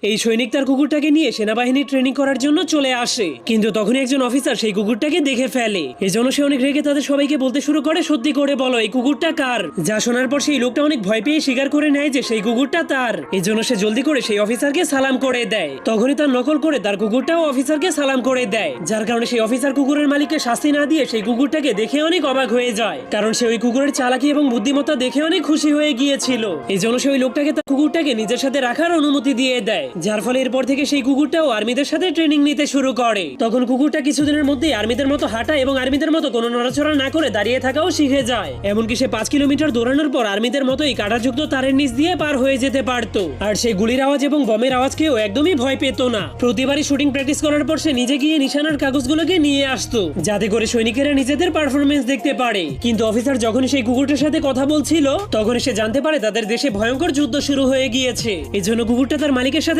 এই সৈনিক তার কুকুরটাকে নিয়ে সেনাবাহিনী ট্রেনিং করার জন্য চলে আসে, কিন্তু তখনই একজন অফিসার সেই কুকুরটাকে দেখে ফেলে। এজন্য সে অনেক রেগে তাদের সবাইকে বলতে শুরু করে, সত্যি করে বলো এই কুকুরটা কার। যা শোনার পর সেই লোকটা অনেক ভয় পেয়ে স্বীকার করে নেয় যে সেই কুকুরটা তার। এজন্য সে জলদি করে সেই অফিসারকে সালাম করে দেয়। তখনই তার নকল করে তার কুকুরটাও অফিসারকে সালাম করে দেয়, যার কারণে সেই অফিসার কুকুরের মালিককে শাস্তি না দিয়ে সেই কুকুরটাকে দেখে অনেক অবাক হয়ে যায়, কারণ সে ওই কুকুরের চালাকি এবং বুদ্ধিমত্তা দেখে অনেক খুশি হয়ে গিয়েছিল। এই জন্য সে ওই লোকটাকে তার কুকুরটাকে নিজের সাথে রাখার অনুমতি দিয়ে দেয়, যার ফলে এরপর থেকে সেই কুকুরটাও আর্মিদের সাথে ট্রেনিং নিতে শুরু করে। তখন কুকুরটা কিছুদিনের মধ্যেই আর্মিদের মতো হাঁটা এবং আর্মিদের মতো কোনো নড়াচড়া না করে দাঁড়িয়ে থাকাও শিখে যায়। এমনকি সে 5 কিলোমিটার দৌড়ানোর পর আর্মিদের মতোই কাঁটাযুক্ত তারের নিচ দিয়ে পার হয়ে যেতে পারতো। আর সেই গুলির আওয়াজ এবং বমের আওয়াজকেও একদমই ভয় পেত না। প্রতিবারই শুটিং প্র্যাকটিস করার পর সে নিজে গিয়ে নিশানার কাগজগুলোকে নিয়ে আসতো, যাতে করে সৈনিকেরা নিজেদের পারফরমেন্স দেখতে পারে। কিন্তু অফিসার যখনই সেই কুকুরটার সাথে কথা বলছিল, তখন সে জানতে পারে তাদের দেশে ভয়ঙ্কর যুদ্ধ শুরু হয়ে গিয়েছে। এজন্য কুকুরটা তার মালিকের সাথে